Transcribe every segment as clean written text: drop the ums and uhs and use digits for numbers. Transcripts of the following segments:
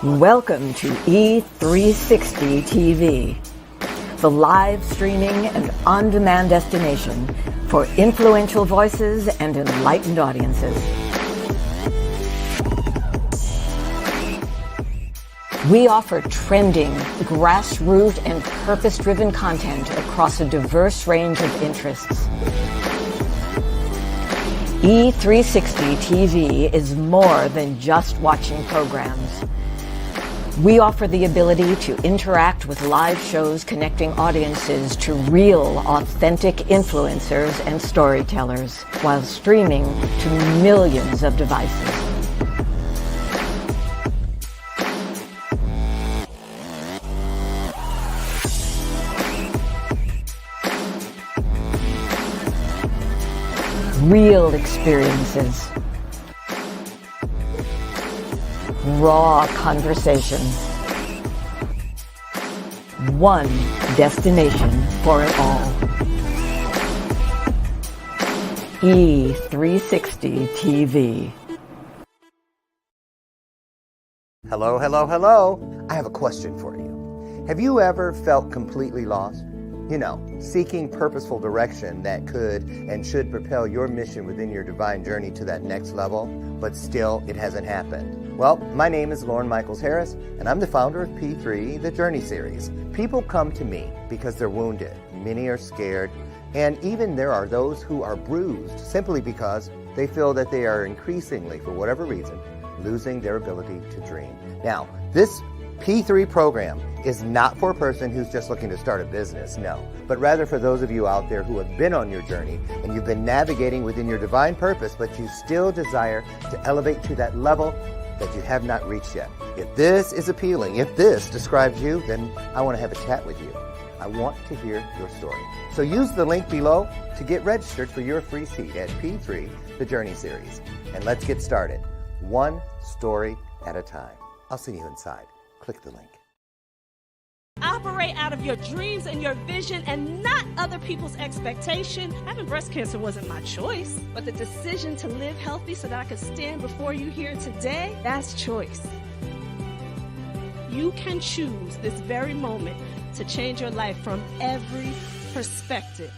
Welcome to E360 TV, the live streaming and on-demand destination for influential voices and enlightened audiences. We offer trending, grassroots, and purpose-driven content across a diverse range of interests. E360 TV is more than just watching programs. We offer the ability to interact with live shows connecting audiences to real, authentic influencers and storytellers while streaming to millions of devices. Real experiences. Raw conversation. One destination for it all. E360 TV. Hello, hello, hello. I have a question for you. Have you ever felt completely lost? You know, seeking purposeful direction that could and should propel your mission within your divine journey to that next level, but still it hasn't happened. Well, my name is Lauren Michaels Harris, and I'm the founder of P3, the Journey Series. People come to me because they're wounded. Many are scared, and even there are those who are bruised simply because they feel that they are increasingly, for whatever reason, losing their ability to dream. Now, this P3 program is not for a person who's just looking to start a business, no, but rather for those of you out there who have been on your journey and you've been navigating within your divine purpose, but you still desire to elevate to that level that you have not reached yet. If this is appealing, if this describes you, then I want to have a chat with you. I want to hear your story. So use the link below to get registered for your free seat at P3, the Journey Series. And let's get started, one story at a time. I'll see you inside. Click the link. Operate out of your dreams and your vision and not other people's expectation. Having breast cancer wasn't my choice, but the decision to live healthy so that I could stand before you here today, that's choice. You can choose this very moment to change your life from every perspective.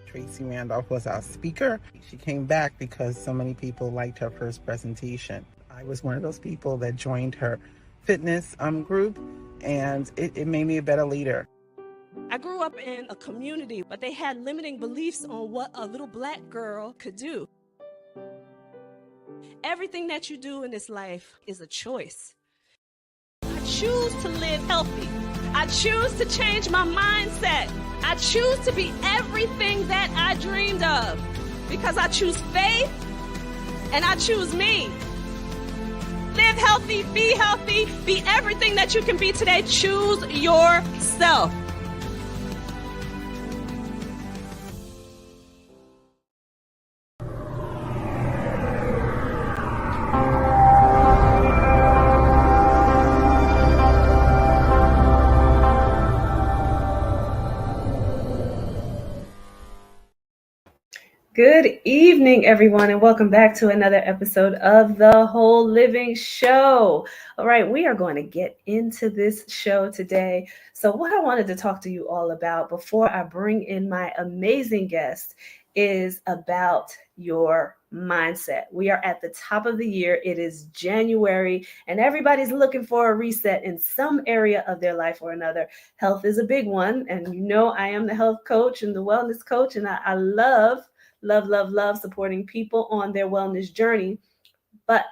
Tracy Randolph was our speaker. She came back because so many people liked her first presentation. I was one of those people that joined her fitness group, and it made me a better leader. I grew up in a community, but they had limiting beliefs on what a little black girl could do. Everything that you do in this life is a choice. I choose to live healthy. I choose to change my mindset. I choose to be everything that I dreamed of because I choose faith and I choose me. Live healthy, be everything that you can be today. Choose yourself. Good evening, everyone, and welcome back to another episode of The Whole Living Show. All right, we are going to get into this show today. So what I wanted to talk to you all about before I bring in my amazing guest is about your mindset. We are at the top of the year. It is January, and everybody's looking for a reset in some area of their life or another. Health is a big one, and you know I am the health coach and the wellness coach, and I love supporting people on their wellness journey. But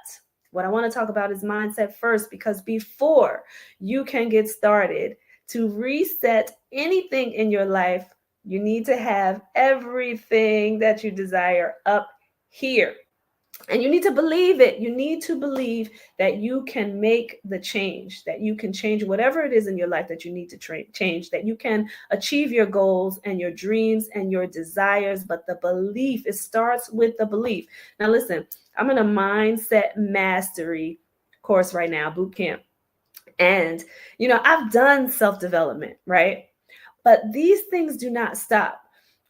what I want to talk about is mindset first, because before you can get started to reset anything in your life, you need to have everything that you desire up here. And you need to believe it. You need to believe that you can make the change, that you can change whatever it is in your life that you need to change, that you can achieve your goals and your dreams and your desires. But the belief, it starts with the belief. Now, listen, I'm in a mindset mastery course right now, boot camp. And, you know, I've done self-development, right? But these things do not stop.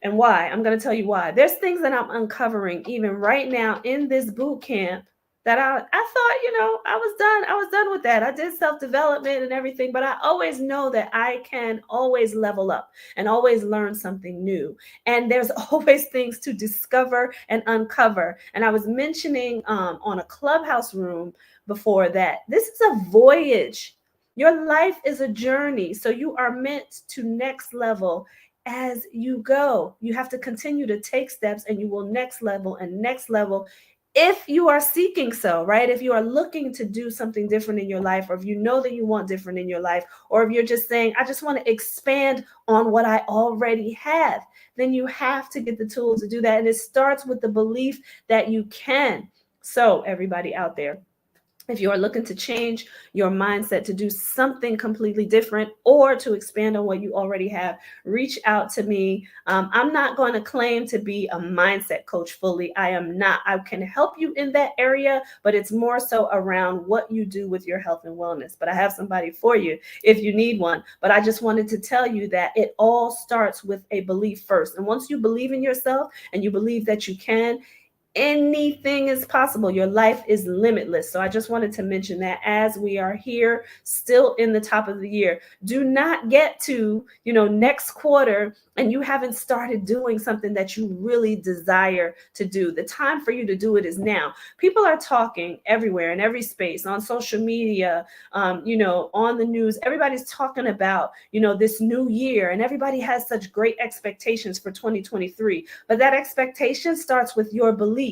And why? I'm going to tell you why. There's things that I'm uncovering even right now in this boot camp that I thought, I was done with that. I did self-development and everything, but I always know that I can always level up and always learn something new. And there's always things to discover and uncover. And I was mentioning on a Clubhouse room before that this is a voyage. Your life is a journey. So you are meant to next level as you go. You have to continue to take steps, and you will next level and next level if you are seeking so, right? If you are looking to do something different in your life, or if you know that you want different in your life, or if you're just saying, I just want to expand on what I already have, then you have to get the tools to do that. And it starts with the belief that you can. So everybody out there, if you are looking to change your mindset to do something completely different or to expand on what you already have, reach out to me. I'm not going to claim to be a mindset coach fully. I am not. I can help you in that area, but it's more so around what you do with your health and wellness. But I have somebody for you if you need one. But I just wanted to tell you that it all starts with a belief first. And once you believe in yourself and you believe that you can, anything is possible. Your life is limitless. So I just wanted to mention that as we are here still in the top of the year. Do not get to, next quarter and you haven't started doing something that you really desire to do. The time for you to do it is now. People are talking everywhere in every space, on social media, on the news. Everybody's talking about, this new year, and everybody has such great expectations for 2023. But that expectation starts with your belief.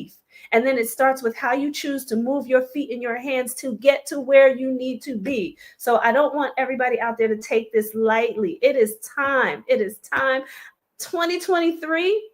And then it starts with how you choose to move your feet and your hands to get to where you need to be. So I don't want everybody out there to take this lightly. It is time. It is time. 2023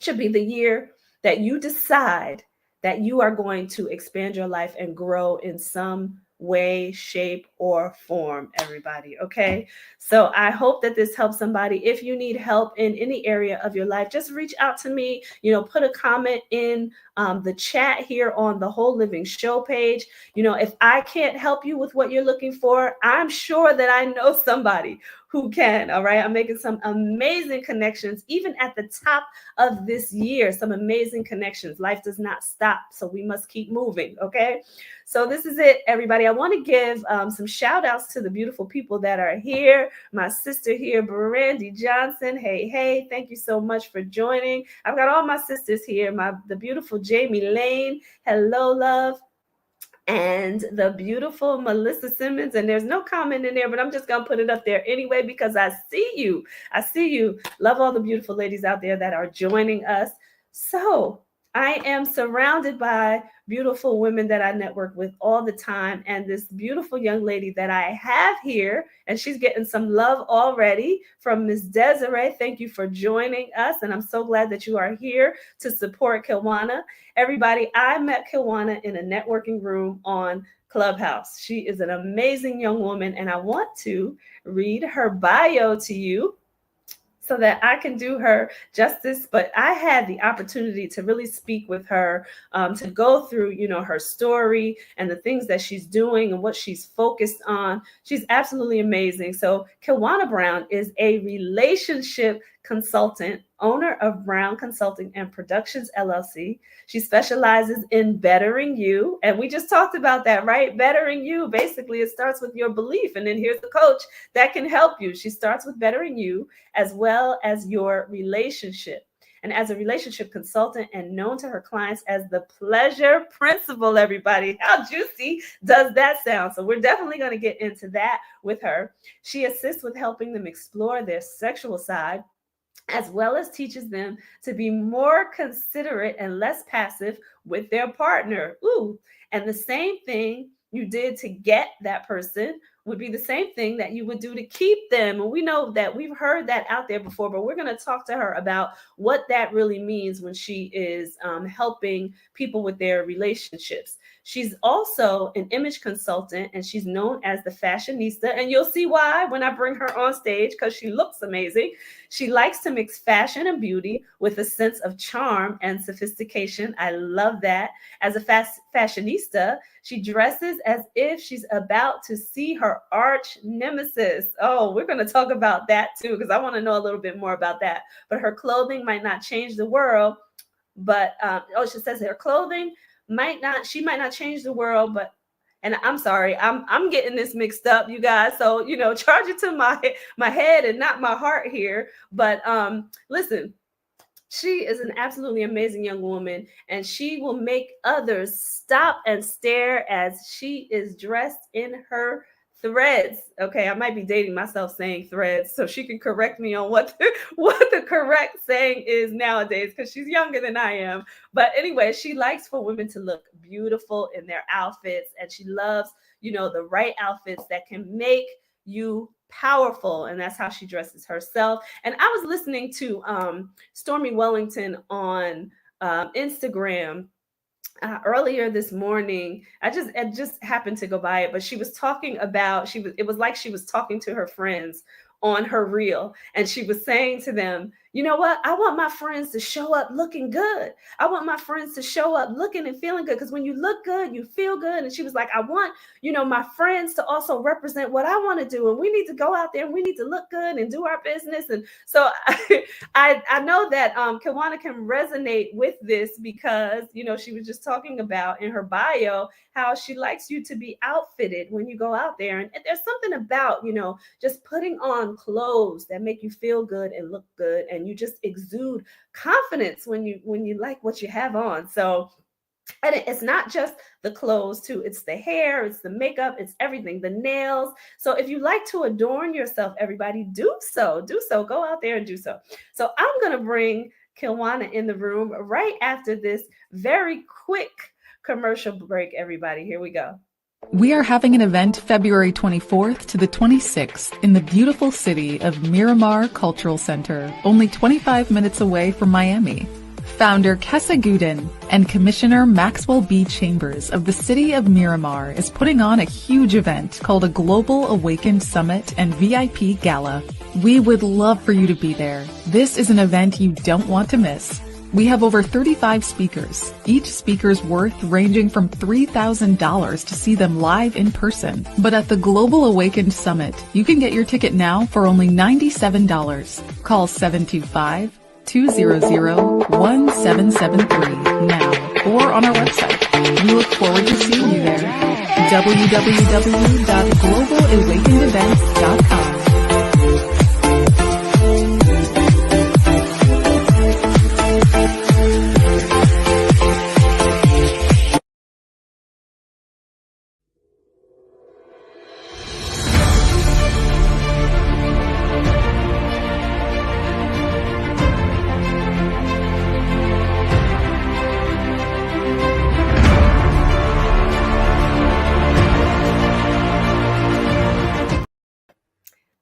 should be the year that you decide that you are going to expand your life and grow in some way, shape, or form, everybody. Okay. So I hope that this helps somebody. If you need help in any area of your life, just reach out to me, put a comment in the chat here on the Whole Living Show page. If I can't help you with what you're looking for, I'm sure that I know somebody who can. All right. I'm making some amazing connections, even at the top of this year, some amazing connections. Life does not stop. So we must keep moving. Okay. So this is it, everybody. I want to give some shout outs to the beautiful people that are here. My sister here, Brandy Johnson. Hey, thank you so much for joining. I've got all my sisters here. The beautiful Jamie Lane. Hello, love. And the beautiful Melissa Simmons. And there's no comment in there, but I'm just going to put it up there anyway, because I see you. Love all the beautiful ladies out there that are joining us. So I am surrounded by beautiful women that I network with all the time. And this beautiful young lady that I have here, and she's getting some love already from Miss Desiree. Thank you for joining us. And I'm so glad that you are here to support Kilwana. Everybody, I met Kilwana in a networking room on Clubhouse. She is an amazing young woman, and I want to read her bio to you so that I can do her justice. But I had the opportunity to really speak with her, to go through, her story and the things that she's doing and what she's focused on. She's absolutely amazing. So Kilwana Brown is a relationship consultant, owner of Brown Consulting and Productions, LLC. She specializes in bettering you. And we just talked about that, right? Bettering you. Basically, it starts with your belief. And then here's the coach that can help you. She starts with bettering you as well as your relationship. And as a relationship consultant and known to her clients as the pleasure principal, everybody, how juicy does that sound? So we're definitely going to get into that with her. She assists with helping them explore their sexual side, as well as teaches them to be more considerate and less passive with their partner. Ooh, and the same thing you did to get that person would be the same thing that you would do to keep them. And we know that we've heard that out there before, but we're going to talk to her about what that really means when she is helping people with their relationships. She's also an image consultant, and she's known as the fashionista. And you'll see why when I bring her on stage, because she looks amazing. She likes to mix fashion and beauty with a sense of charm and sophistication. I love that. As a fashionista, she dresses as if she's about to see her arch nemesis. Oh, we're going to talk about that too, because I want to know a little bit more about that. But her clothing might not change the world, but she says her clothing she might not change the world, but, and I'm sorry, I'm getting this mixed up, you guys. So, charge it to my head and not my heart here. But listen, she is an absolutely amazing young woman, and she will make others stop and stare as she is dressed in her threads. Okay, I might be dating myself saying threads, so she can correct me on what the correct saying is nowadays, because she's younger than I am. But anyway, she likes for women to look beautiful in their outfits, and she loves, the right outfits that can make you powerful, and that's how she dresses herself. And I was listening to Stormy Wellington on Instagram earlier this morning. It just happened to go by it, but she was talking about, it was like she was talking to her friends on her reel, and she was saying to them, you know what? I want my friends to show up looking good. I want my friends to show up looking and feeling good, because when you look good, you feel good. And she was like, I want, my friends to also represent what I want to do. And we need to go out there and we need to look good and do our business. And so I know that Kilwana can resonate with this, because, she was just talking about in her bio how she likes you to be outfitted when you go out there. And there's something about, just putting on clothes that make you feel good and look good, and you just exude confidence when you like what you have on. So, and it's not just the clothes too, it's the hair, it's the makeup, it's everything, the nails. So if you like to adorn yourself, everybody, do so, go out there and do so. So I'm going to bring Kilwana in the room right after this very quick commercial break. Everybody, here we go. We are having an event February 24th to the 26th in the beautiful city of Miramar Cultural Center, only 25 minutes away from Miami. Founder Kessa Guden and Commissioner Maxwell B. Chambers of the city of Miramar is putting on a huge event called a Global Awakened Summit and VIP Gala. We would love for you to be there. This is an event you don't want to miss. We have over 35 speakers, each speaker's worth ranging from $3,000 to see them live in person. But at the Global Awakened Summit, you can get your ticket now for only $97. Call 725-200-1773 now or on our website. We look forward to seeing you there. www.globalawakenedevents.com.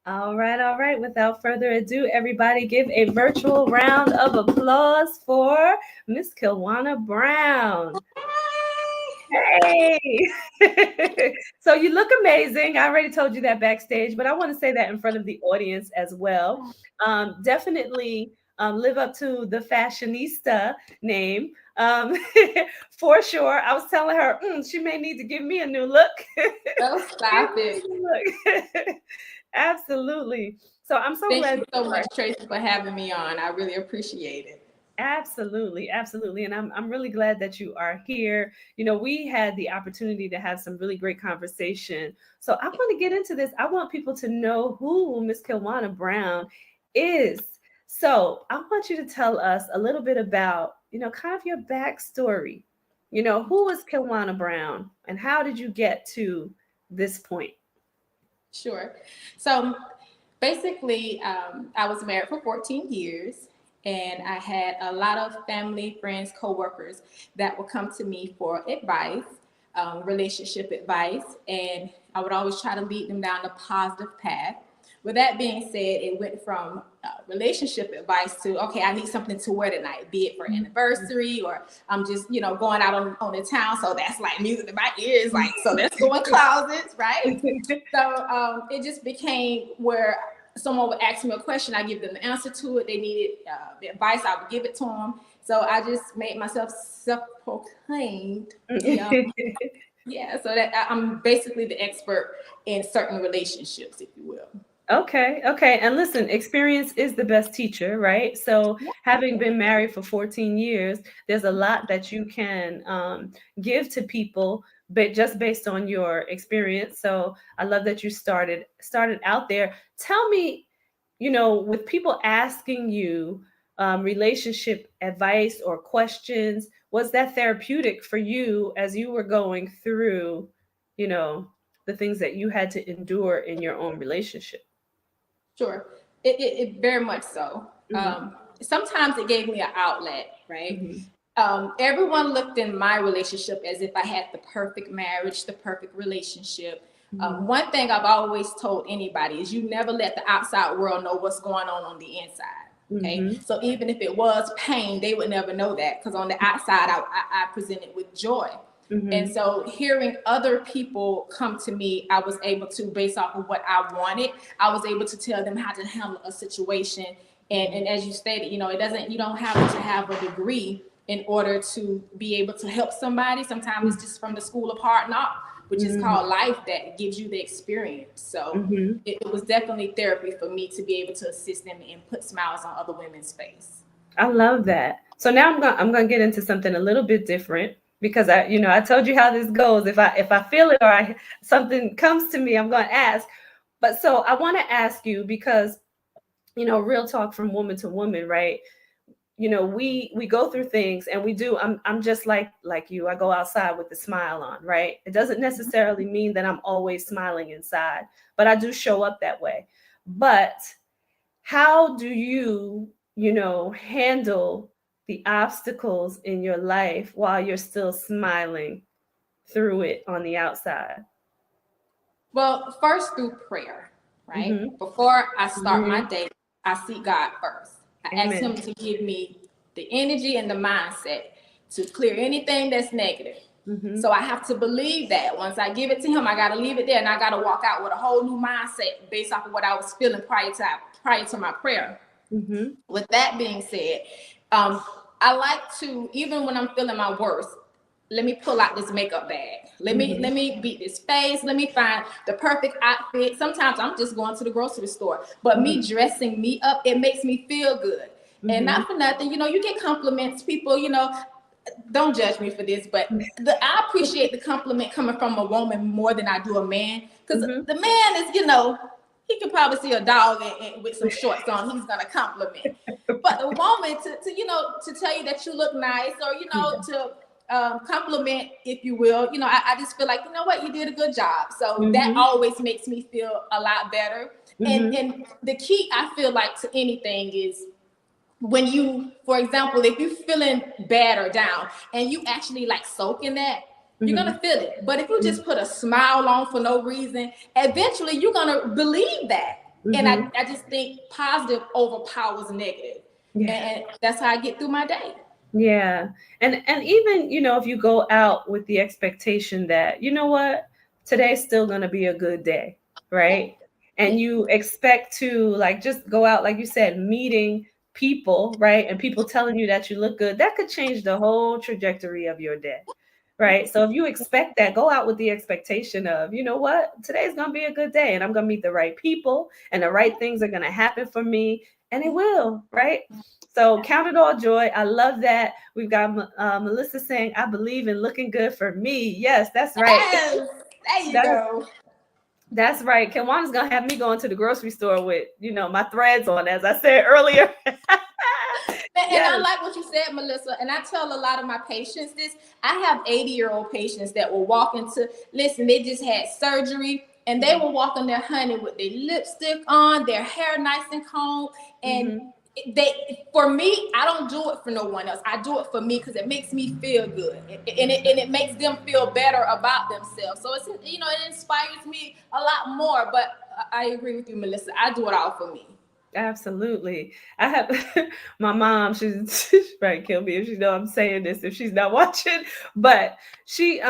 All right. Without further ado, everybody give a virtual round of applause for Miss Kilwana Brown. Hey! So you look amazing. I already told you that backstage, but I want to say that in front of the audience as well. Definitely live up to the fashionista name. For sure. I was telling her she may need to give me a new look. Don't stop it. Absolutely. So I'm so glad. Thank you so much, Tracy, for having me on. I really appreciate it. Absolutely. And I'm really glad that you are here. We had the opportunity to have some really great conversation. So I want to get into this. I want people to know who Miss Kilwana Brown is. So I want you to tell us a little bit about, kind of your backstory. Who is Kilwana Brown and how did you get to this point? Sure. So basically, I was married for 14 years. And I had a lot of family, friends, coworkers that would come to me for advice, relationship advice. And I would always try to lead them down a positive path. With that being said, it went from relationship advice to, okay, I need something to wear tonight, be it for anniversary or I'm just, going out on the town. So that's like music in my ears, like, so let's go in closets, right? So it just became where someone would ask me a question, I give them the answer to it. They needed the advice, I would give it to them. So I just made myself self-proclaimed. Yeah, so that I'm basically the expert in certain relationships, if you will. Okay. Okay. And listen, experience is the best teacher, right? So, Yeah. having been married for 14 years, there's a lot that you can give to people, but just based on your experience. So, I love that you started out there. Tell me, with people asking you relationship advice or questions, was that therapeutic for you as you were going through, you know, the things that you had to endure in your own relationship? Sure. It very much so. Mhm. Sometimes it gave me an outlet, right? Mhm. Everyone looked in my relationship as if I had the perfect marriage, the perfect relationship. Mhm. One thing I've always told anybody is you never let the outside world know what's going on the inside. Okay. Mhm. So even if it was pain, they would never know that because on the outside, I presented with joy. And Mhm. so hearing other people come to me, I was able to, based off of what I wanted, I was able to tell them how to handle a situation. And as you stated, you don't have to have a degree in order to be able to help somebody. Sometimes it's just from the school of hard knock, which is Mhm. called life, that gives you the experience. So Mhm. it was definitely therapy for me to be able to assist them and put smiles on other women's face. I love that. So now I'm gonna get into something a little bit different because I told you how this goes. If I feel it or something comes to me, I'm gonna ask. But so I want to ask you because real talk from woman to woman, right? We go through things and we do. I'm just like you. I go outside with the smile on, right? It doesn't necessarily mean that I'm always smiling inside, but I do show up that way. But how do you handle the obstacles in your life while you're still smiling through it on the outside? Well, first through prayer, right? Mm-hmm. Before I start my Mm-hmm. day, I seek God first. I ask Him Amen. to give me the energy and the mindset to clear anything that's negative. Mm-hmm. So I have to believe that once I give it to Him, I got to leave it there and I got to walk out with a whole new mindset based off of what I was feeling prior to my prayer. Mm-hmm. With that being said, I like to, even when I'm feeling my worst, let me pull out this makeup bag. Mm-hmm. Let me beat this face. Let me find the perfect outfit. Sometimes I'm just going to the grocery store, but me dressing me up, it makes me feel good. And Mm-hmm. not for nothing, you get compliments. People, don't judge me for this, but I appreciate the compliment coming from a woman more than I do a man. Because Mm-hmm. the man is, he can probably see a dog with some shorts on. He's gonna compliment. But the woman to tell you that you look nice, or to compliment, if you will, I just feel like what, you did a good job. So that Mm-hmm. always makes me feel a lot better. And Mm-hmm. the key, I feel like, to anything is when you, for example, if you're feeling bad or down and you actually like soak in that, you're Mm-hmm. gonna feel it. But if you just put a smile on for no reason, eventually you're gonna believe that. And Mm-hmm. I just think positive overpowers negative. Yeah. And that's how I get through my day. Yeah. And even, if you go out with the expectation that, what, today's still going to be a good day, right? And Yeah. you expect to like just go out, like you said, meeting people, right? And people telling you that you look good, that could change the whole trajectory of your day. Right. So if you expect that, go out with the expectation of, what, today's going to be a good day and I'm going to meet the right people and the right things are going to happen for me. And it will. Right. So count it all joy. I love that. We've got Melissa saying, I believe in looking good for me. Yes, that's right. Yes, there you That's, go. that's right. Kilwana's going to have me going to the grocery store with, my threads on, as I said earlier. And I Yes. like what you said, Melissa. And I tell a lot of my patients this. I have 80-year-old patients that will walk into, listen, they just had surgery and they will walk in there, honey, with their lipstick on, their hair nice and combed. And Mm-hmm. for me, I don't do it for no one else. I do it for me because it makes me feel good. And it makes them feel better about themselves. So it inspires me a lot more. But I agree with you, Melissa. I do it all for me. Absolutely. I have my mom, she's probably kill me if she know I'm saying this if she's not watching, but she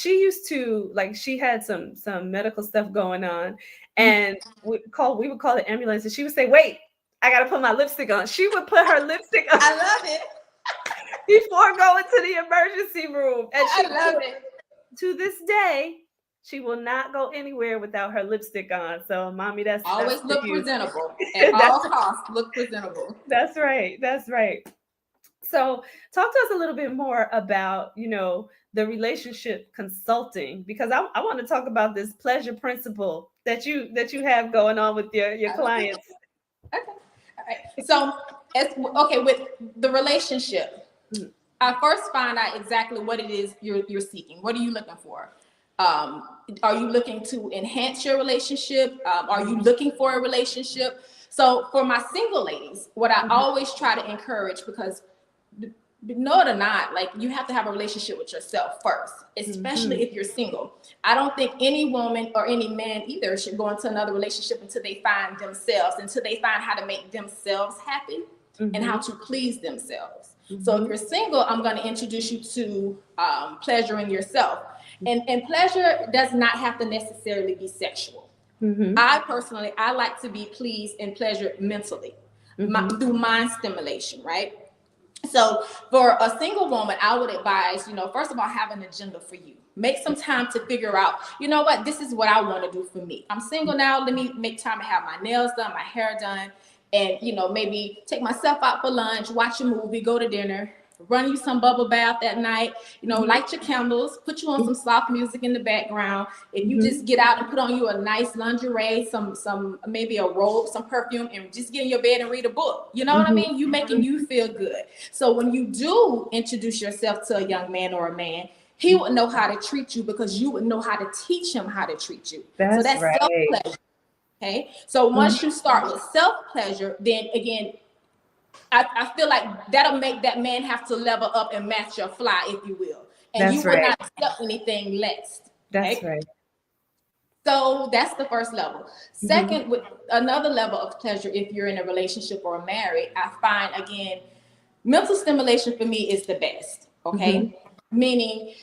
used to like she had some medical stuff going on and we would call the ambulance and she would say, "Wait, I gotta put my lipstick on." She would put her lipstick on I love it. before going to the emergency room. And I love it. to this day, She will not go anywhere without her lipstick on. So, mommy, that's Always for look you. presentable. At all costs, look presentable. That's right. That's right. So, talk to us a little bit more about, the relationship consulting, because I want to talk about this pleasure principle that you have going on with your clients. Okay. All right. So, with the relationship, I first find out exactly what it is you're seeking. What are you looking for? Are you looking to enhance your relationship? Are you looking for a relationship? So for my single ladies, what I always try to encourage, because know it or not, like, you have to have a relationship with yourself first, especially if you're single. I don't think any woman or any man either should go into another relationship until they find themselves, until they find how to make themselves happy and how to please themselves. So if you're single, I'm going to introduce you to pleasuring yourself. And pleasure does not have to necessarily be sexual. I like to be pleased and pleasured mentally through mind stimulation, right? So for a single woman, I would advise, first of all, have an agenda for you. Make some time to figure out, what, this is what I want to do for me. I'm single now. Let me make time to have my nails done, my hair done, and, maybe take myself out for lunch, watch a movie, go to dinner, run you some bubble bath at night, light your candles, put you on some soft music in the background. If you just get out and put on you a nice lingerie, some maybe a robe, some perfume, and just get in your bed and read a book. You know what I mean? You making you feel good. So when you do introduce yourself to a young man or a man, he would know how to treat you, because you would know how to teach him how to treat you. That's so that's right. self-pleasure. Okay. So once you start with self-pleasure, then again, I feel like that'll make that man have to level up and match your fly, if you will. And you will not accept anything less. That's right. So that's the first level. Second, with another level of pleasure, if you're in a relationship or married, I find, again, mental stimulation for me is the best. Okay. Meaning,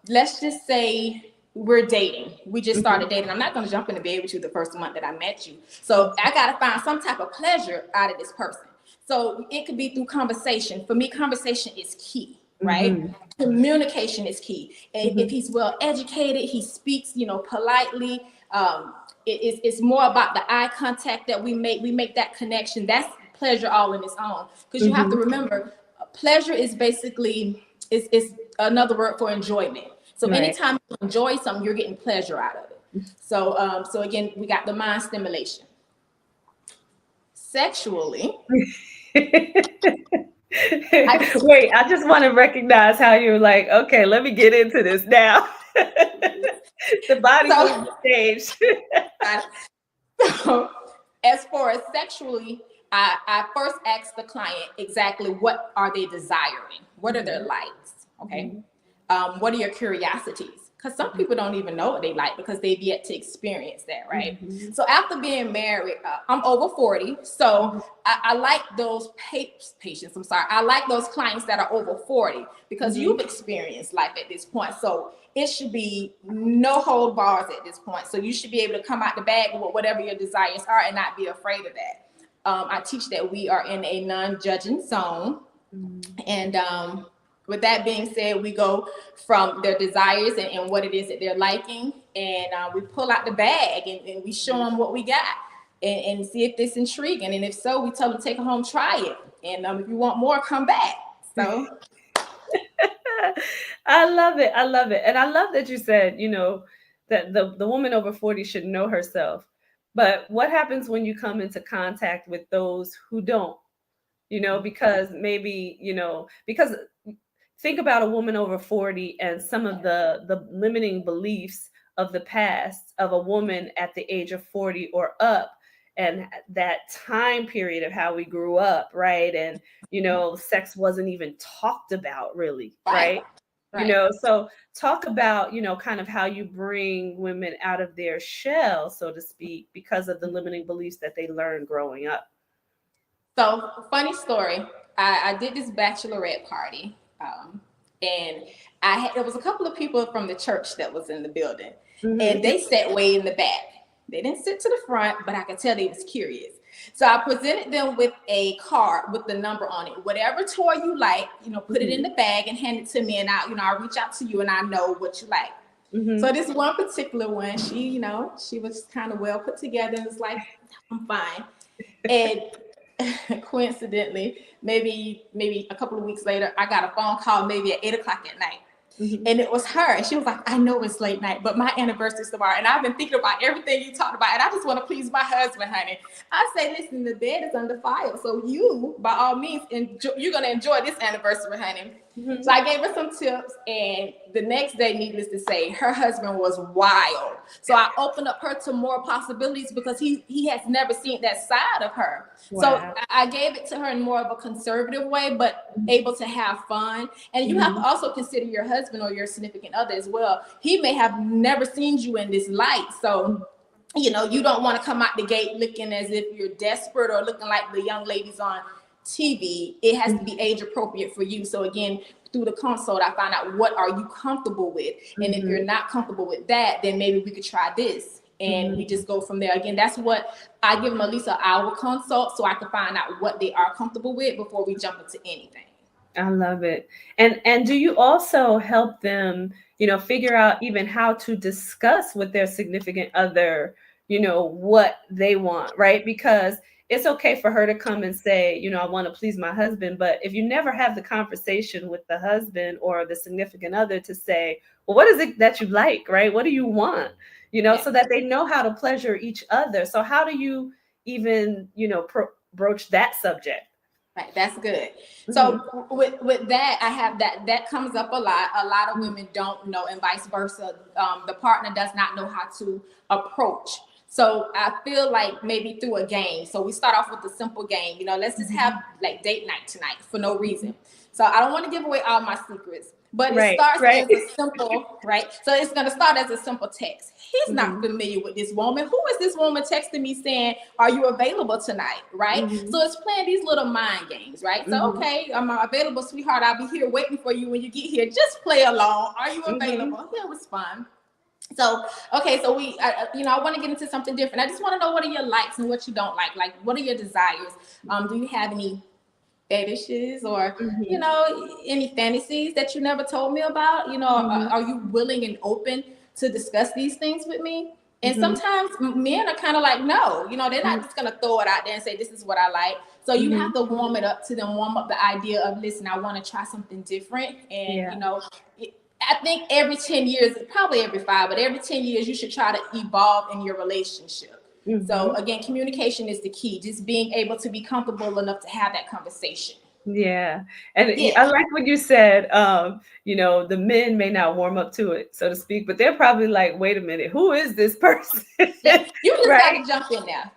let's just say we're dating. We just started dating. I'm not going to jump in the bed with you the first month that I met you. So I got to find some type of pleasure out of this person. So it could be through conversation. For me, conversation is key, right? Communication is key. And if he's well educated, he speaks, politely. It's more about the eye contact that we make. We make that connection. That's pleasure all in its own. Because you have to remember, pleasure is basically is another word for enjoyment. So anytime you enjoy something, you're getting pleasure out of it. So so again, we got the mind stimulation. Sexually. I just want to recognize how you're like, okay, let me get into this now. The body on the stage. So, as far as sexually, I first ask the client exactly what are they desiring? What are their likes? Okay. What are your curiosities? Because some people don't even know what they like because they've yet to experience that, right? So after being married, I'm over 40. So I like those patients. I'm sorry. I like those clients that are over 40 because you've experienced life at this point. So it should be no hold bars at this point. So you should be able to come out the bag with whatever your desires are and not be afraid of that. I teach that we are in a non-judging zone. And with that being said, we go from their desires and what it is that they're liking, and we pull out the bag and we show them what we got and see if it's intriguing. And if so, we tell them take it home, try it. And if you want more, come back. So I love it. I love it. And I love that you said, that the woman over 40 should know herself. But what happens when you come into contact with those who don't? Because maybe, because think about a woman over 40 and some of the limiting beliefs of the past of a woman at the age of 40 or up, and that time period of how we grew up, right? And, sex wasn't even talked about really, right? So talk about, kind of how you bring women out of their shell, so to speak, because of the limiting beliefs that they learned growing up. So funny story, I did this bachelorette party. And there was a couple of people from the church that was in the building, and they sat way in the back. They didn't sit to the front, but I could tell they was curious. So I presented them with a card with the number on it. Whatever toy you like, put it in the bag and hand it to me, and I'll reach out to you and I know what you like. So this one particular one, she was kind of well put together and was like, I'm fine. And coincidentally, maybe a couple of weeks later, I got a phone call maybe at 8 o'clock at night. And it was her. And she was like, I know it's late night, but my anniversary is tomorrow. And I've been thinking about everything you talked about. And I just want to please my husband, honey. I say, listen, the bed is under fire. So you, by all means, you're going to enjoy this anniversary, honey. So I gave her some tips. And the next day, needless to say, her husband was wild. So I opened up her to more possibilities because he has never seen that side of her. Wow. So I gave it to her in more of a conservative way, but able to have fun. And you have to also consider your husband or your significant other as well. He may have never seen you in this light. So, you don't want to come out the gate looking as if you're desperate or looking like the young ladies on TV. It has to be age appropriate for you. So again, through the consult, I find out what are you comfortable with. And if you're not comfortable with that, then maybe we could try this. And we just go from there. Again, that's what I give them at least an hour consult so I can find out what they are comfortable with before we jump into anything. I love it. And do you also help them, figure out even how to discuss with their significant other, what they want, right? Because it's okay for her to come and say, I want to please my husband. But if you never have the conversation with the husband or the significant other to say, well, what is it that you like, right? What do you want? So that they know how to pleasure each other. So how do you even, broach that subject? Right, that's good. So with that, I have that comes up a lot. A lot of women don't know, and vice versa. The partner does not know how to approach. So I feel like maybe through a game. So we start off with a simple game. Let's just have like date night tonight for no reason. So I don't want to give away all my secrets, but it starts as a simple, right? So it's going to start as a simple text. He's not familiar with this woman. Who is this woman texting me saying, are you available tonight? Right? So it's playing these little mind games, right? So, okay, I'm available, sweetheart. I'll be here waiting for you when you get here. Just play along. Are you available? Yeah, it was fun. So, okay, so I want to get into something different. I just want to know what are your likes and what you don't like. Like, what are your desires? Do you have any fetishes or, any fantasies that you never told me about? Are you willing and open to discuss these things with me? And sometimes men are kind of like, no, they're not just going to throw it out there and say, this is what I like. So you have to warm it up to them, warm up the idea of, listen, I want to try something different. And, I think every 10 years, probably every 5, but every 10 years, you should try to evolve in your relationship. So again, communication is the key. Just being able to be comfortable enough to have that conversation. Yeah. And I like what you said, the men may not warm up to it, so to speak, but they're probably like, wait a minute, who is this person? You just got to jump in there.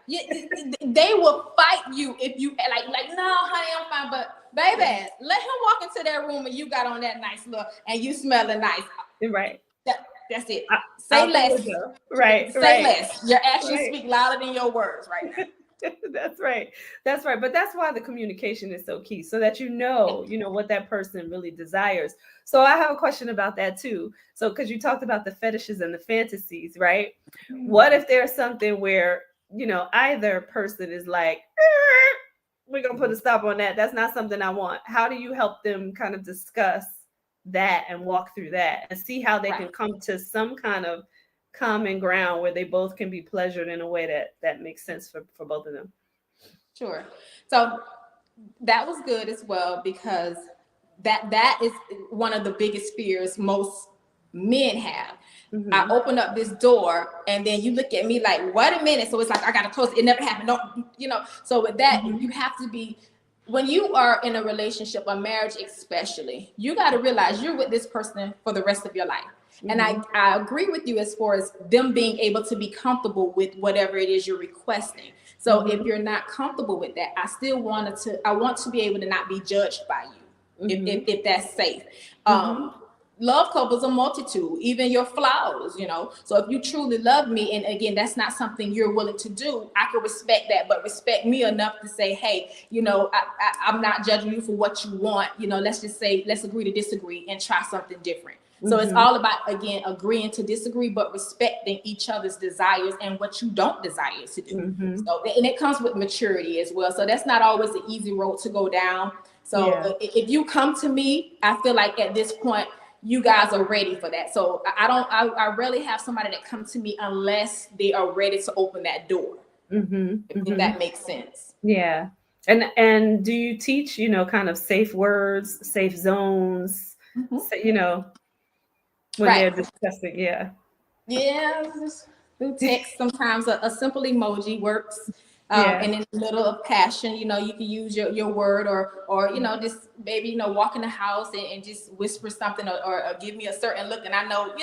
They will fight you if you like, no, honey, I'm fine. But baby, let him walk into that room and you got on that nice look and you smelling nice. Right. That's it. Say less. Right. Say less. Your actions speak louder than your words right now. That's right. But that's why the communication is so key, so that what that person really desires. So I have a question about that too. So because you talked about the fetishes and the fantasies, right? What if there's something where, either person is like, we're going to put a stop on that. That's not something I want. How do you help them kind of discuss that and walk through that and see how they can come to some kind of common ground where they both can be pleasured in a way that makes sense for both of them? Sure. So that was good as well, because that is one of the biggest fears most men have. I open up this door and then you look at me like, wait a minute. So it's like, I got to close it. It never happened. No, so with that, you have to be, when you are in a relationship, a marriage especially, you got to realize you're with this person for the rest of your life. And I agree with you as far as them being able to be comfortable with whatever it is you're requesting. So if you're not comfortable with that, I want to be able to not be judged by you if that's safe. Love covers a multitude, even your flaws, So if you truly love me, and again, that's not something you're willing to do, I can respect that, but respect me enough to say, hey, I'm not judging you for what you want. Let's just say, let's agree to disagree and try something different. So it's all about, again, agreeing to disagree, but respecting each other's desires and what you don't desire to do. So, and it comes with maturity as well. So that's not always an easy road to go down. So if you come to me, I feel like at this point, you guys are ready for that. So I rarely have somebody that comes to me unless they are ready to open that door. If that makes sense. Yeah. And do you teach, kind of safe words, safe zones, so, when they're discussing? Yeah. Yeah, just through text, sometimes a simple emoji works. And in the middle of passion, you can use your word or just maybe, walk in the house and just whisper something or give me a certain look. And I know,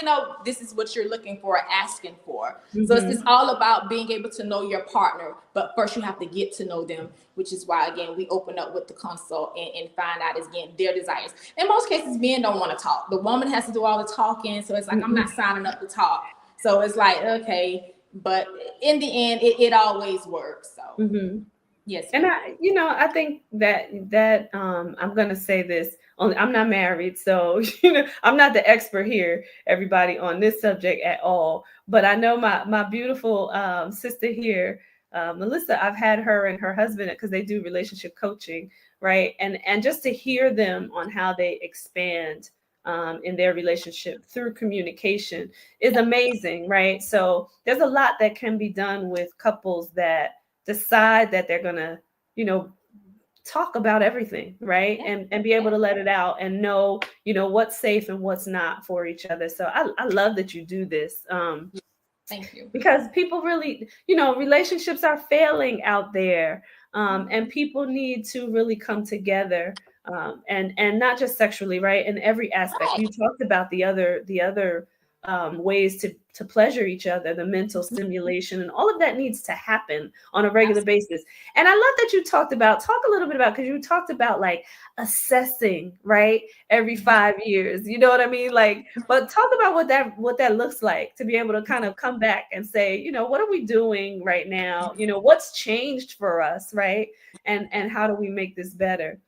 this is what you're looking for, asking for. So it's just all about being able to know your partner. But first you have to get to know them, which is why, again, we open up with the consult and find out, again, their desires. In most cases, men don't want to talk. The woman has to do all the talking. So it's like, I'm not signing up to talk. So it's like, okay. But in the end, it always works. So yes. And I think that I'm gonna say this. Only I'm not married, so I'm not the expert here, everybody, on this subject at all. But I know my beautiful sister here, Melissa. I've had her and her husband, because they do relationship coaching, right? And just to hear them on how they expand in their relationship through communication is amazing, right? So there's a lot that can be done with couples that decide that they're gonna, talk about everything, right? And be able to let it out and know, what's safe and what's not for each other. So I love that you do this. Thank you. Because people really, relationships are failing out there, and people need to really come together. And not just sexually, right? In every aspect. You talked about the other ways to pleasure each other, the mental stimulation, and all of that needs to happen on a regular basis. And I love that you talk a little bit about, because you talked about like assessing, right? Every 5 years, you know what I mean? Like, but talk about what that looks like, to be able to kind of come back and say, what are we doing right now? What's changed for us, right? And how do we make this better?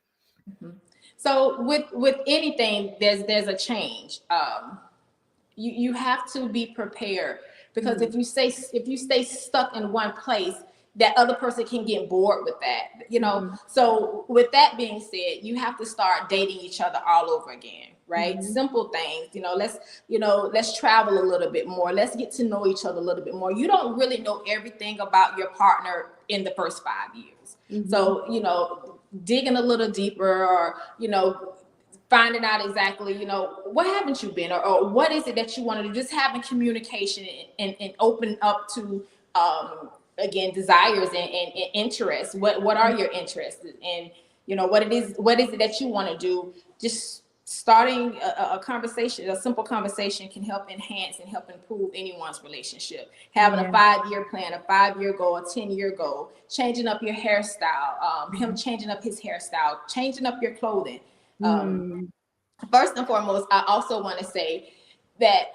So with anything, there's a change. You have to be prepared, because if you stay stuck in one place, that other person can get bored with that, So with that being said, you have to start dating each other all over again, right? Simple things, let's travel a little bit more. Let's get to know each other a little bit more. You don't really know everything about your partner in the first 5 years. So, digging a little deeper, or, finding out exactly, what haven't you been, or what is it that you want to do? Just having communication and open up to, again, desires and interests. What are your interests? And, what is it that you want to do? Just starting a conversation, a simple conversation, can help enhance and help improve anyone's relationship. Having a 5-year plan, a 5-year goal, a 10-year goal, changing up your hairstyle, him changing up his hairstyle, changing up your clothing. First and foremost, I also want to say that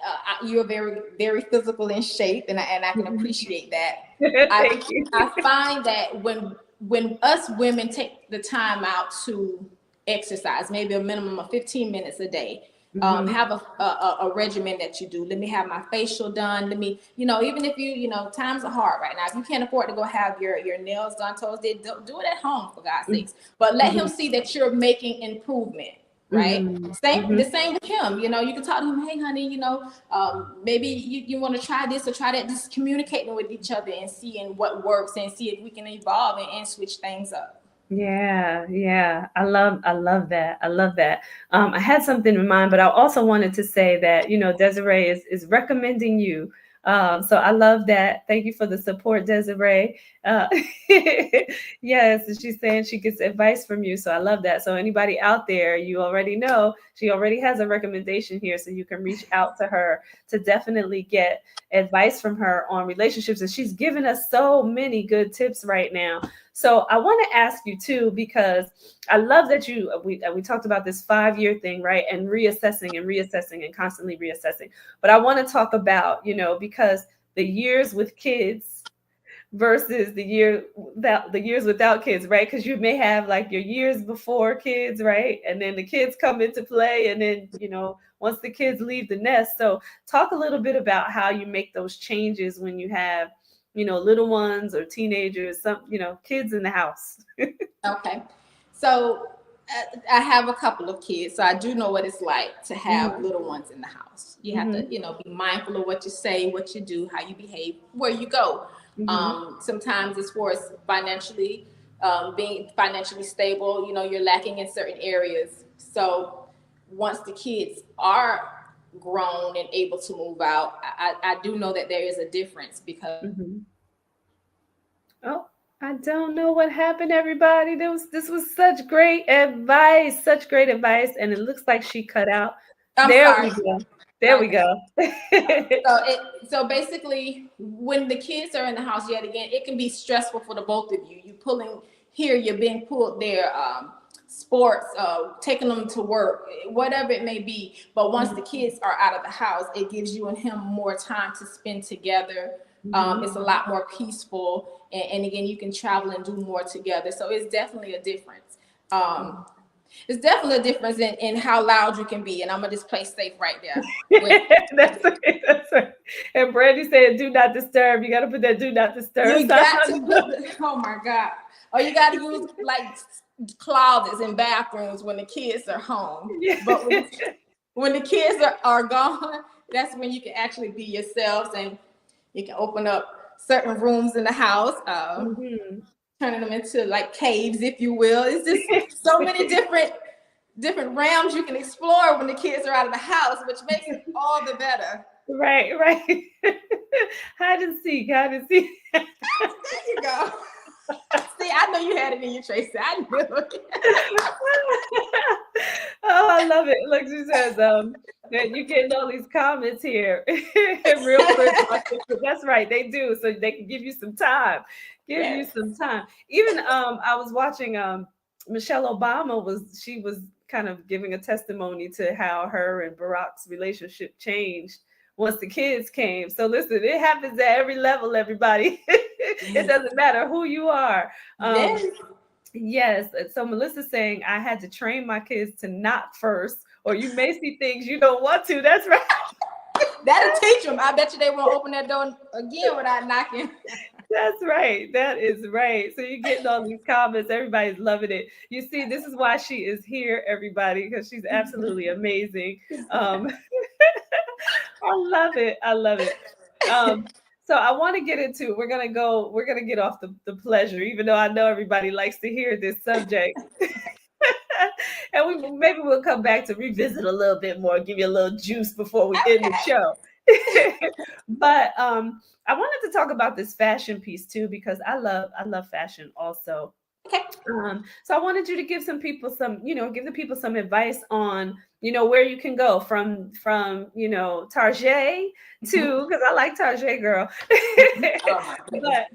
you're very, very physical in shape, and I can appreciate that. Thank you. I find that when us women take the time out to exercise, maybe a minimum of 15 minutes a day, have a regimen that you do. Let me have my facial done. Let me, even if you, times are hard right now. If you can't afford to go have your nails done, toes did, do it at home, for God's sakes. But let him see that you're making improvement. Right. The same with him. You can talk to him. Hey, honey, maybe you want to try this or try that. Just communicating with each other and seeing what works, and see if we can evolve and switch things up. Yeah. I love that. I had something in mind, but I also wanted to say that, Desiree is recommending you. So I love that. Thank you for the support, Desiree. Yes, she's saying she gets advice from you. So I love that. So anybody out there, you already know, she already has a recommendation here. So you can reach out to her to definitely get advice from her on relationships. And she's given us so many good tips right now. So I want to ask you too, because I love that we talked about this 5-year thing, right? And reassessing and constantly reassessing. But I want to talk about, because the years with kids versus the years without kids, right? Because you may have like your years before kids, right? And then the kids come into play, and then, once the kids leave the nest. So talk a little bit about how you make those changes when you have, little ones or teenagers, some, kids in the house. Okay. So I have a couple of kids, so I do know what it's like to have little ones in the house. You have to, be mindful of what you say, what you do, how you behave, where you go. Sometimes as far as financially, being financially stable, you're lacking in certain areas. So once the kids are grown and able to move out, I do know that there is a difference because Oh, I don't know what happened, everybody. This was such great advice, and it looks like she cut out. I'm There sorry. we go. There we Okay. go. So basically, when the kids are in the house, yet again, it can be stressful for the both of you. You pulling here, you're being pulled there. Sports, taking them to work, whatever it may be. But once the kids are out of the house, it gives you and him more time to spend together. It's a lot more peaceful, and again, you can travel and do more together. So it's definitely a difference. It's definitely a difference in how loud you can be, and I'm gonna just play safe right there. That's right. And Brandy said, "Do not disturb." You got to put that "do not disturb." You got to put oh my God, or you got to use like closets in bathrooms when the kids are home. But when the kids are gone, that's when you can actually be yourselves, and you can open up certain rooms in the house, turning them into like caves, if you will. It's just so many different realms you can explore when the kids are out of the house, which makes it all the better. Right. Hide and seek. There you go. See, I know you had it in your Tracy. I knew it. Oh, I love it. Look, she says, you're getting all these comments here. Real quick. That's right, they do. So they can give you some time. You some time. Even I was watching Michelle Obama was kind of giving a testimony to how her and Barack's relationship changed once the kids came. So listen, it happens at every level, everybody. It doesn't matter who you are. Yes. So Melissa's saying, I had to train my kids to knock first, or you may see things you don't want to. That's right. That'll teach them. I bet you they won't open that door again without knocking. That's right. That is right. So you're getting all these comments. Everybody's loving it. You see, this is why she is here, everybody, because she's absolutely amazing. I love it. So I want to get into, we're going to get off the pleasure, even though I know everybody likes to hear this subject. And maybe we'll come back to revisit a little bit more, give you a little juice before we end the show. But I wanted to talk about this fashion piece too, because I love fashion also. Okay. So I wanted you to give some people give the people some advice on, where you can go from Target to, because I like Target, girl. But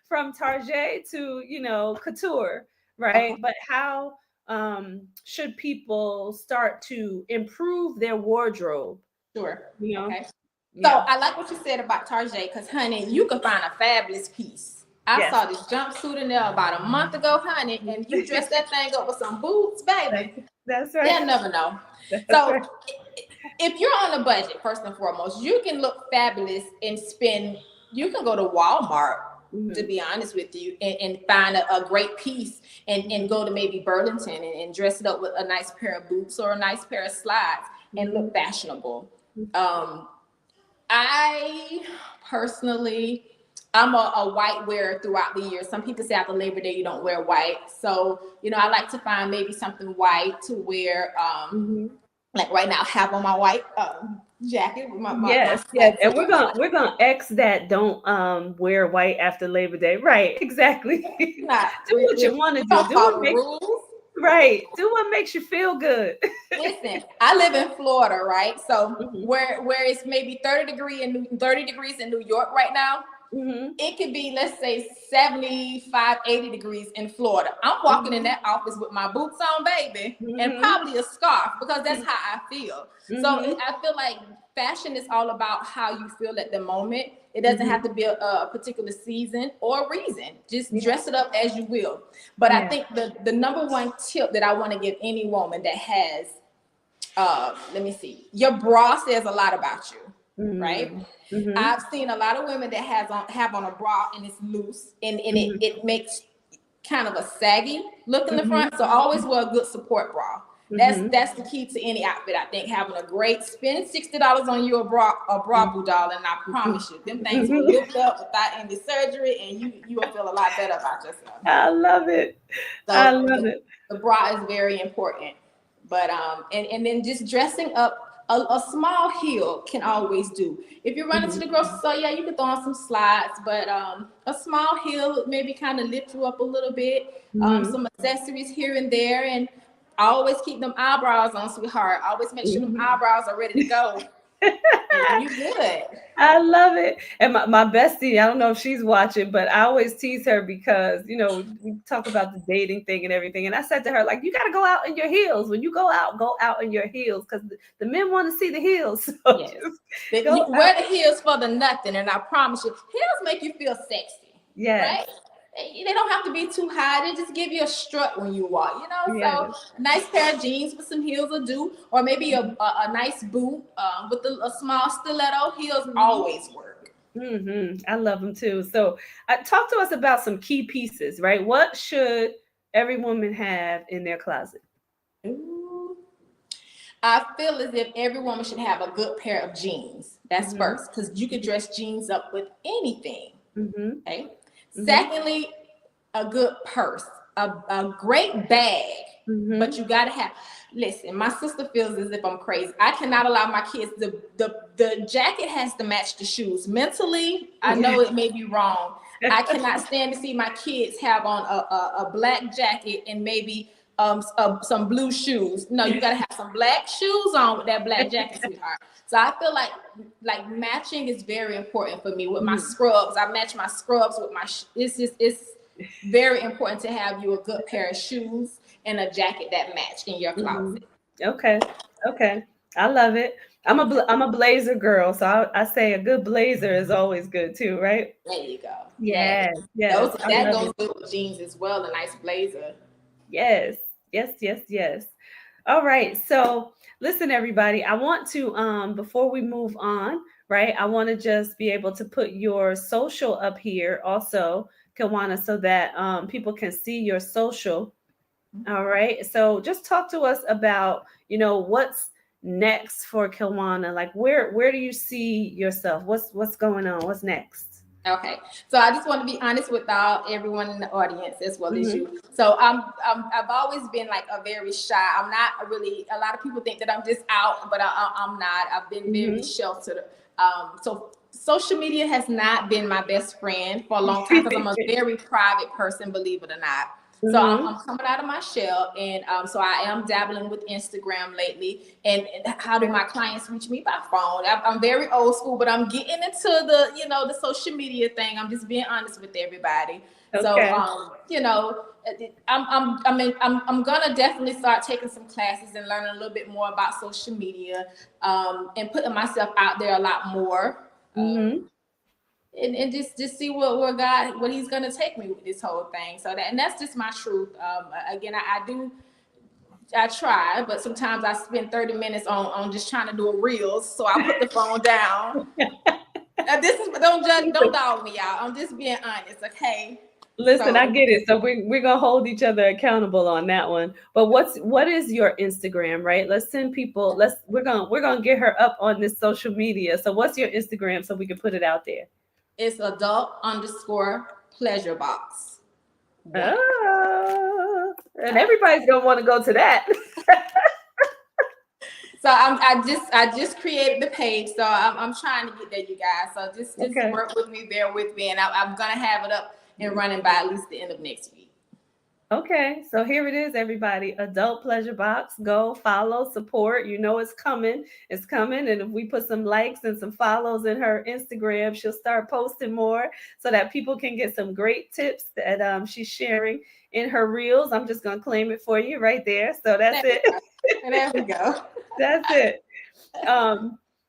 from Target to, couture, right? But how should people start to improve their wardrobe? Sure. Okay. Yeah. So I like what you said about Target, because honey, you can find a fabulous piece. I saw this jumpsuit in there about a month ago, honey, and you dress that thing up with some boots, baby. That's right. They'll never know. If you're on a budget, first and foremost, you can look fabulous and spend. You can go to Walmart, to be honest with you, and find a great piece and go to maybe Burlington and dress it up with a nice pair of boots or a nice pair of slides and look fashionable. I personally, I'm a white wearer throughout the year. Some people say after Labor Day you don't wear white. So, I like to find maybe something white to wear. Like right now, I have on my white jacket with my yes. And we're gonna X that don't wear white after Labor Day. Right, exactly. Do what you want to do. Do what makes you feel good. Listen, I live in Florida, right? So where it's maybe 30 degrees in New York right now. It could be, let's say, 75, 80 degrees in Florida. I'm walking in that office with my boots on, baby, and probably a scarf, because that's how I feel. So I feel like fashion is all about how you feel at the moment. It doesn't have to be a particular season or reason. Just dress it up as you will. But I think the number one tip that I want to give any woman that has, let me see, your bra says a lot about you. Right? I've seen a lot of women that have on a bra and it's loose and it makes kind of a saggy look in the Mm-hmm. front. So always wear a good support bra. That's the key to any outfit. I think having a great, spend $60 on you a bra boo, darling. And I promise you, them things will lift up without any surgery, and you will feel a lot better about yourself. I love it. So I love it. The bra is very important. But and then just dressing up. A small heel can always do. If you're running to the grocery store, yeah, you can throw on some slides, but a small heel maybe kind of lift you up a little bit. Some accessories here and there, and always keep them eyebrows on, sweetheart. Always make sure them eyebrows are ready to go. And you good. I love it. And my bestie, I don't know if she's watching, but I always tease her because, you know, we talk about the dating thing and everything. And I said to her, like, you got to go out in your heels. When you go out in your heels, because the men want to see the heels. So Yes. Wear the heels for the nothing. And I promise you, heels make you feel sexy. Yes. Right? They don't have to be too high. They just give you a strut when you walk, you know? Yes. So a nice pair of jeans with some heels will do, or maybe a nice boot with a small stiletto. Heels always work. I love them too. So talk to us about some key pieces, right? What should every woman have in their closet? Ooh. I feel as if every woman should have a good pair of jeans. That's first, because you can dress jeans up with anything. Okay. Secondly, a good purse, a great bag, but you gotta have. Listen, my sister feels as if I'm crazy. I cannot allow my kids. The jacket has to match the shoes. Mentally, I know it may be wrong. I cannot stand to see my kids have on a black jacket and maybe some blue shoes. No, you gotta have some black shoes on with that black jacket, sweetheart. So I feel like matching is very important for me with my scrubs. I match my scrubs with my. It's very important to have you a good pair of shoes and a jacket that match in your closet. Okay, I love it. I'm a blazer girl, so I say a good blazer is always good too, right? There you go. Yes. That goes good with jeans as well. A nice blazer. Yes. All right. So listen, everybody, I want to, before we move on, right, I want to just be able to put your social up here also, Kilwana, so that people can see your social. All right. So just talk to us about, you know, what's next for Kilwana. Like where do you see yourself? What's going on? What's next? Okay, so I just want to be honest with everyone in the audience as well as you. So I've always been like a very shy. I'm not really. A lot of people think that I'm just out, but I'm not. I've been very sheltered. So social media has not been my best friend for a long time because I'm a very private person, believe it or not. So I'm coming out of my shell, and so I am dabbling with Instagram lately. And how do my clients reach me? By phone. I'm very old school, but I'm getting into the social media thing. I'm just being honest with everybody. Okay. So I'm gonna definitely start taking some classes and learning a little bit more about social media, and putting myself out there a lot more. And just see what he's gonna take me with this whole thing. So that's just my truth. Again, I try, but sometimes I spend 30 minutes on just trying to do a reels. So I put the phone down. Don't dog me out. I'm just being honest, okay? Listen, I get it. So we're gonna hold each other accountable on that one. But what is your Instagram, right? Let's send people. We're gonna get her up on this social media. So what's your Instagram so we can put it out there? It's adult_pleasure box. Oh, and everybody's gonna want to go to that. So I just created the page, so I'm trying to get there, you guys. So just work with me, bear with me, and I'm gonna have it up and running by at least the end of next week. Okay, so here it is, everybody. Adult Pleasure Box. Go follow, support. You know it's coming. It's coming. And if we put some likes and some follows in her Instagram, she'll start posting more so that people can get some great tips that she's sharing in her reels. I'm just going to claim it for you right there. So that's it. There we go. That's it.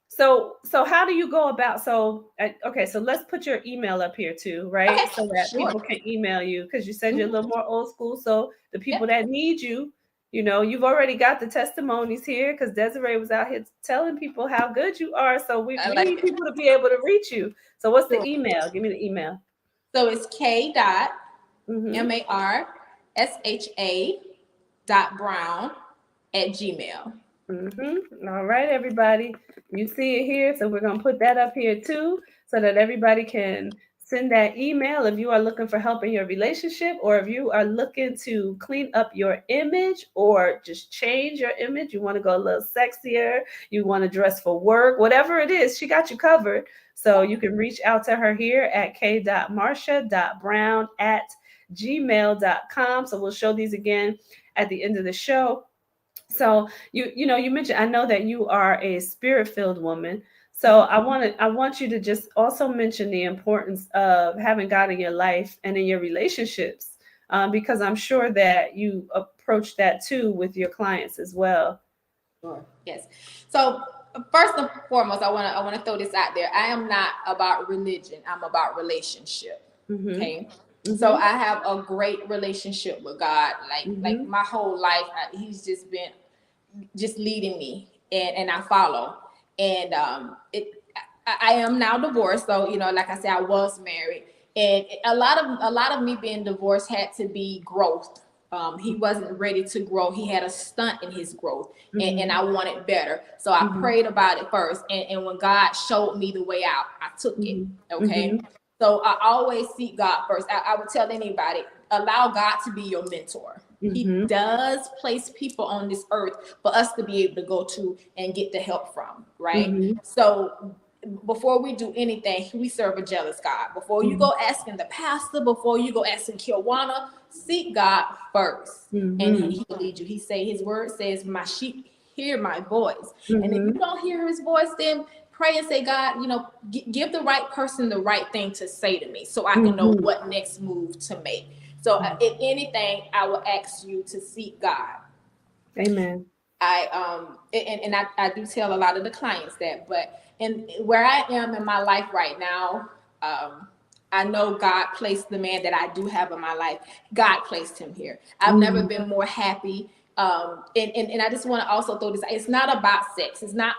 So how do you go about, so let's put your email up here too, right? Okay, so that people can email you, because you said you're a little more old school. So the people that need you, you've already got the testimonies here, because Desiree was out here telling people how good you are. So we need people to be able to reach you. So what's the email? Give me the email. So it's K.Kilwana MARSHA.Brown@gmail. All right, everybody. You see it here. So we're going to put that up here too so that everybody can send that email if you are looking for help in your relationship, or if you are looking to clean up your image or just change your image. You want to go a little sexier. You want to dress for work, whatever it is, she got you covered. So you can reach out to her here at k.marsha.brown@gmail.com. So we'll show these again at the end of the show. So you mentioned, I know that you are a spirit-filled woman. So I want you to just also mention the importance of having God in your life and in your relationships, because I'm sure that you approach that too with your clients as well. Sure. Yes. So first and foremost, I want to throw this out there. I am not about religion. I'm about relationship. Okay. So I have a great relationship with God. Like my whole life, he's just been leading me, and I follow. And I am now divorced. So, like I said, I was married, and a lot of me being divorced had to be growth. He wasn't ready to grow. He had a stunt in his growth, and I wanted better. So I prayed about it first. And when God showed me the way out, I took it. Okay. So I always seek God first. I would tell anybody, allow God to be your mentor. He does place people on this earth for us to be able to go to and get the help from, right? So before we do anything, we serve a jealous God. Before you go asking the pastor, before you go asking Kilwana, seek God first, and he will lead you. His word says, my sheep hear my voice. And if you don't hear his voice, then pray and say, God, give the right person the right thing to say to me so I can know what next move to make. So if anything, I will ask you to seek God. Amen. I do tell a lot of the clients that, but where I am in my life right now, I know God placed the man that I do have in my life. God placed him here. I've never been more happy. And I just want to also throw this. It's not about sex. It's not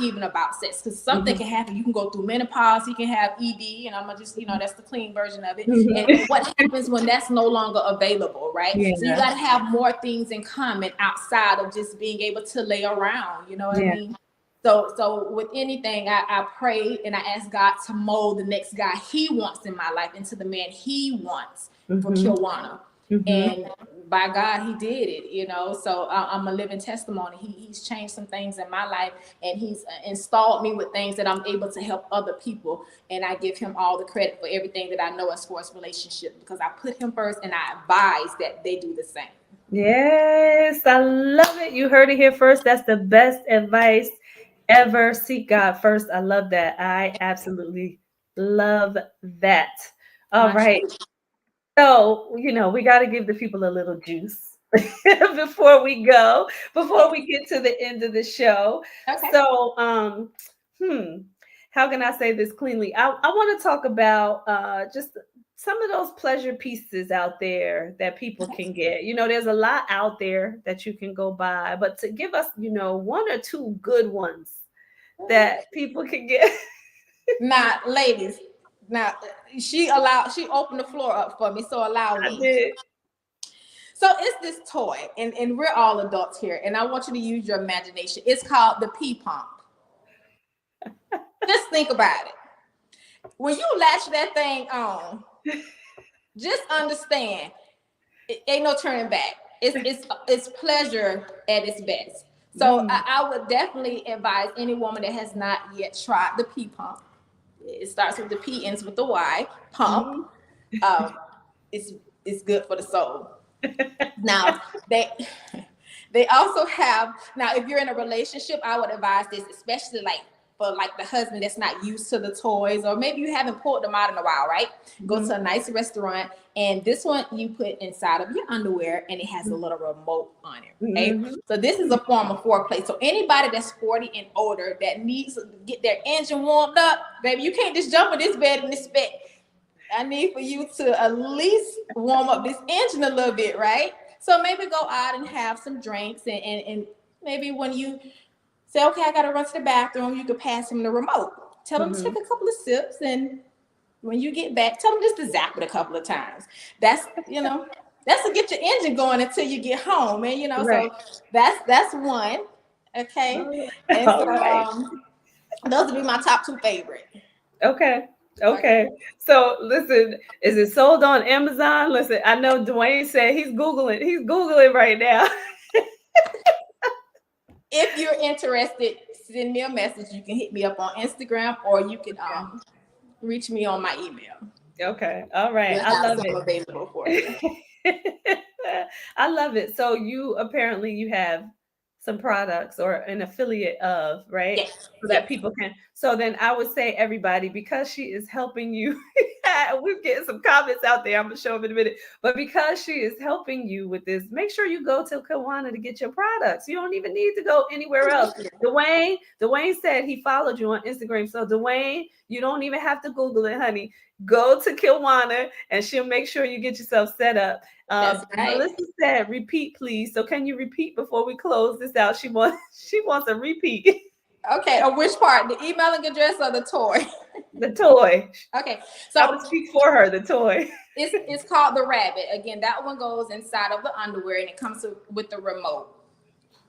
even about sex, because something can happen. You can go through menopause. You can have ED, and I'm gonna just, that's the clean version of it. And what happens when that's no longer available, right? Yeah. So you got to have more things in common outside of just being able to lay around. You know what I mean? So with anything, I pray and I ask God to mold the next guy he wants in my life into the man he wants for Kilwana. And by God, he did it, so I'm a living testimony. He's changed some things in my life, and he's installed me with things that I'm able to help other people. And I give him all the credit for everything that I know as far as relationship, because I put him first, and I advise that they do the same. Yes, I love it. You heard it here first. That's the best advice ever. Seek God first. I love that. I absolutely love that. All right. So, we got to give the people a little juice before we get to the end of the show. Okay. So, how can I say this cleanly? I want to talk about just some of those pleasure pieces out there that people can get. There's a lot out there that you can go buy, but to give us, one or two good ones that people can get. Now, ladies, she opened the floor up for me, so allow me. I did. So it's this toy, and we're all adults here, and I want you to use your imagination. It's called the pee pump. Just think about it. When you latch that thing on, just understand, it ain't no turning back. It's pleasure at its best. So I would definitely advise any woman that has not yet tried the pee pump. It starts with the P, ends with the Y. Pump. It's good for the soul. Now they also have. Now, if you're in a relationship, I would advise this, especially for the husband that's not used to the toys, or maybe you haven't pulled them out in a while, right? Go to a nice restaurant, and this one you put inside of your underwear, and it has a little remote on it. Okay, so this is a form of foreplay. So anybody that's 40 and older that needs to get their engine warmed up, baby, you can't just jump in this bed and expect. I need for you to at least warm up this engine a little bit, right? So maybe go out and have some drinks, and maybe when you say, okay, I got to run to the bathroom, you could pass him the remote. Tell him to take a couple of sips, and when you get back, tell them just to zap it a couple of times. That's that's to get your engine going until you get home, and Right. so that's one. Okay, and All so right. those would be my top 2 favorite. Okay. Okay. So listen, is it sold on Amazon? Listen, I know Dwayne said he's Googling right now. If you're interested, send me a message. You can hit me up on Instagram, or you can reach me on my email. Okay. All right. We'll I have love some available for you. it. I love it. So you have some products or an affiliate of, right? Yes. So that people can. So then I would say everybody, because she is helping you, we're getting some comments out there. I'm gonna show them in a minute. But because she is helping you with this, make sure you go to Kilwana to get your products. You don't even need to go anywhere else. Dwayne said he followed you on Instagram. So Dwayne, you don't even have to Google it, honey. Go to Kilwana and she'll make sure you get yourself set up. That's right. Melissa said, repeat, please. So can you repeat before we close this out? She wants a repeat. Okay, or which part? The emailing address or the toy? The toy. Okay, so I would speak for her, the toy. It's called the Rabbit. Again, that one goes inside of the underwear and it comes with the remote.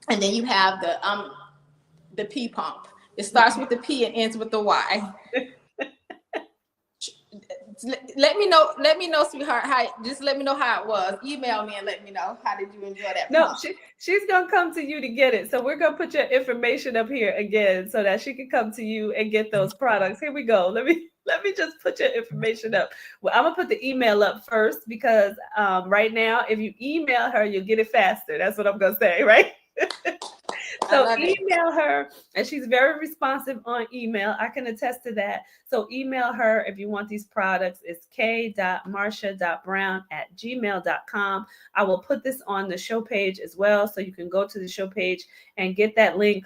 And then you have the P pump. It starts with the P and ends with the Y. Let me know, sweetheart. Just let me know how it was. Email me and let me know how did you enjoy that. No, she's gonna come to you to get it. So we're gonna put your information up here again so that she can come to you and get those products. Here we go. Let me just put your information up. Well, I'm gonna put the email up first because right now, if you email her, you'll get it faster. That's what I'm gonna say, right? So email her, and she's very responsive on email. I can attest to that. So email her if you want these products. It's k.marsha.brown@gmail.com. I will put this on the show page as well, so you can go to the show page and get that link.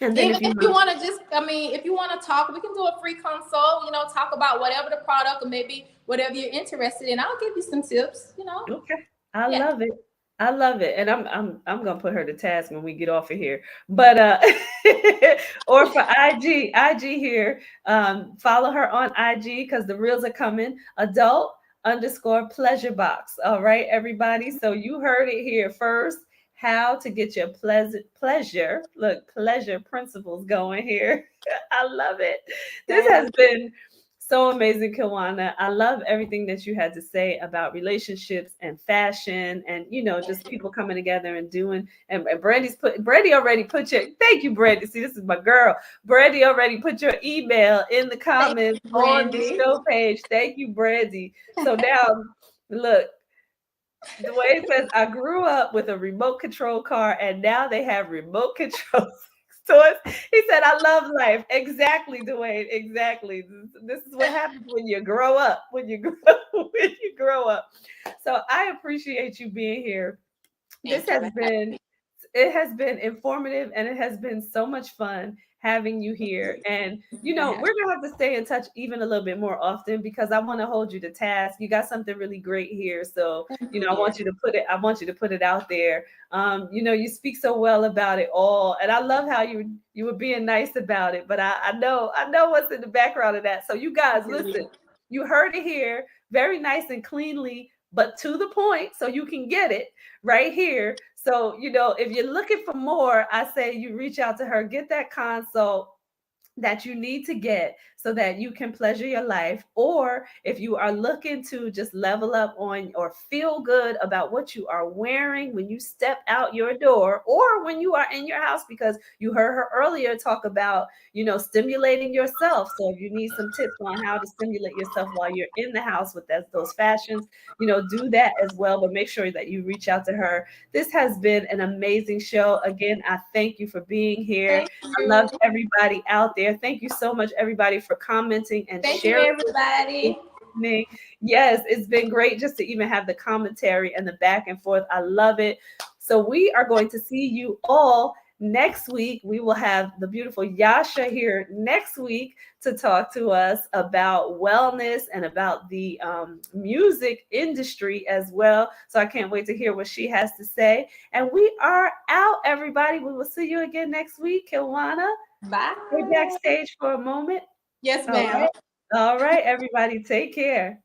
And then if you want to if you want to talk, we can do a free consult, talk about whatever the product or maybe whatever you're interested in. I'll give you some tips, Okay. I love it. I love it. And I'm gonna put her to task when we get off of here. But or for IG here, follow her on IG because the reels are coming. Adult_pleasure box. All right, everybody. So you heard it here first. How to get your pleasure principles going here. I love it. This has been so amazing, Kilwana. I love everything that you had to say about relationships and fashion and, just people coming together and doing. And Brandy already put your, thank you, Brandy. See, this is my girl. Brandy already put your email in the comments on the show page. Thank you, Brandy. So now, look, Dwayne says, I grew up with a remote control car and now they have remote control stores. He said, I love life. Exactly, Dwayne. Exactly. This is what happens when you grow up. When you grow up. So I appreciate you being here. It has been informative and it has been so much fun having you here. And we're gonna have to stay in touch even a little bit more often because I want to hold you to task. You got something really great here. So I want you to put it out there. You speak so well about it all. And I love how you were being nice about it. But I know what's in the background of that. So you guys, listen, you heard it here, very nice and cleanly, but to the point, so you can get it right here. So, if you're looking for more, I say you reach out to her, get that consult that you need to get so that you can pleasure your life. Or if you are looking to just level up on or feel good about what you are wearing when you step out your door or when you are in your house, because you heard her earlier talk about, stimulating yourself. So if you need some tips on how to stimulate yourself while you're in the house with those fashions, do that as well. But make sure that you reach out to her. This has been an amazing show. Again, I thank you for being here. I love everybody out there. Thank you so much, everybody, for commenting and sharing. Thank you, everybody. Yes, it's been great just to even have the commentary and the back and forth. I love it. So we are going to see you all next week. We will have the beautiful Yasha here next week to talk to us about wellness and about the music industry as well. So I can't wait to hear what she has to say. And we are out, everybody. We will see you again next week. Kilwana, bye. we're backstage for a moment. Yes, ma'am. All right, everybody, take care.